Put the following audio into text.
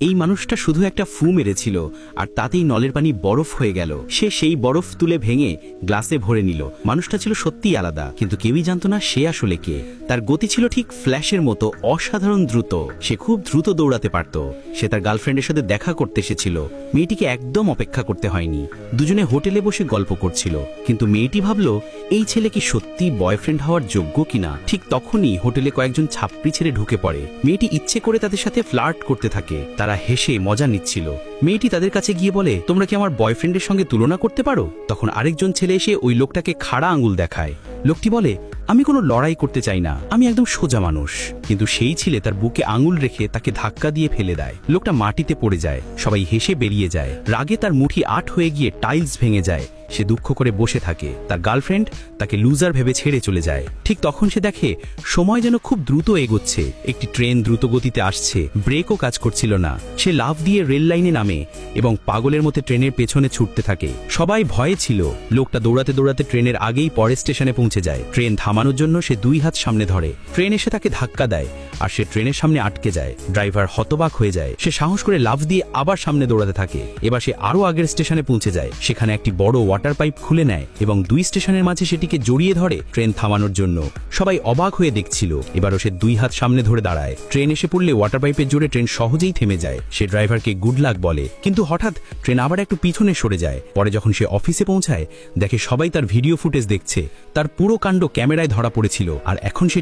এই মানুষটা শুধু একটা ফু মেরেছিল আর তাতেই নলের পানি বরফ হয়ে গেল। সে সেই বরফ তুলে ভেঙে গ্লাসে ভরে নিল। মানুষটা ছিল সত্যিই আলাদা, কিন্তু কেউই জানতো না সে আসলে কে। তার গতি ছিল ঠিক ফ্ল্যাশের মতো অসাধারণ দ্রুত। সে খুব দ্রুত দৌড়াতে পারত। সে তার গার্লফ্রেন্ডের সাথে দেখা করতে এসেছিল। মেয়েটিকে একদম অপেক্ষা করতে হয়নি। দুজনে হোটেলে বসে গল্প করছিল, কিন্তু মেয়েটি ভাবল এই ছেলে কি সত্যি বয়ফ্রেন্ড হওয়ার যোগ্য কিনা। ঠিক তখনই হোটেলে কয়েকজন ছাপড়ি ছেলে ঢুকে পড়ে। মেয়েটি ইচ্ছে করে তাদের সাথে ফ্লার্ট করতে থাকে। তারা হেসে মজা নিচ্ছিল। মেয়েটি তাদের কাছে গিয়ে বলে, তোমরা কি আমার বয়ফ্রেন্ডের সঙ্গে তুলনা করতে পারো? তখন আরেকজন ছেলে এসে ওই লোকটাকে খাড়া আঙুল দেখায়। লোকটি বলে, আমি কোনো লড়াই করতে চাই না, আমি একদম সোজা মানুষ। কিন্তু সেই ছেলে তার বুকে আঙুল রেখে তাকে ধাক্কা দিয়ে ফেলে দেয়। লোকটা মাটিতে পড়ে যায়। সবাই হেসে বেরিয়ে যায়। রাগে তার মুঠি আট হয়ে গিয়ে টাইলস ভেঙে যায়। সে দুঃখ করে বসে থাকে। তার গার্লফ্রেন্ড তাকে লুজার ভেবে ছেড়ে চলে যায়। ঠিক তখন সে দেখে সময় যেন খুব দ্রুত এগোচ্ছে। একটি ট্রেন দ্রুত গতিতে আসছে, ব্রেকও কাজ করছিল না। সে লাফ দিয়ে রেল লাইনে নামে এবং পাগলের মতো ট্রেনের পেছনে ছুটতে থাকে। সবাই ভয়ে ছিল। লোকটা দৌড়াতে দৌড়াতে ট্রেনের আগেই পরের স্টেশনে পৌঁছে যায়। ট্রেন থামানোর জন্য সে দুই হাত সামনে ধরে। ট্রেন এসে তাকে ধাক্কা দেয় আর সে ট্রেনের সামনে আটকে যায়। ড্রাইভার হতবাক হয়ে যায়। সে সাহস করে লাফ দিয়ে আবার সামনে দৌড়াতে থাকে। এবার সে আরো আগের স্টেশনে পৌঁছে যায়। সেখানে একটি বড় ওয়াটার পাইপ খুলে নেয় এবং দুই স্টেশনের মাঝে সেটিকে জড়িয়ে ধরে ট্রেন থামানোর জন্য। সবাই অবাক হয়ে দেখছিল। এবারও সে দুই হাত সামনে ধরে দাঁড়ায়। ট্রেন এসে পড়লে ওয়াটার পাইপের জোরে ট্রেন সহজেই থেমে যায়। সে ড্রাইভারকে গুড লাক বলে, কিন্তু হঠাৎ ট্রেন আবার একটু পিছনে সরে যায়। পরে যখন সে অফিসে পৌঁছায়, দেখে সবাই তার ভিডিও ফুটেজ দেখছে। তার পুরো কাণ্ড ক্যামেরায় ধরা পড়েছিল। আর এখন সে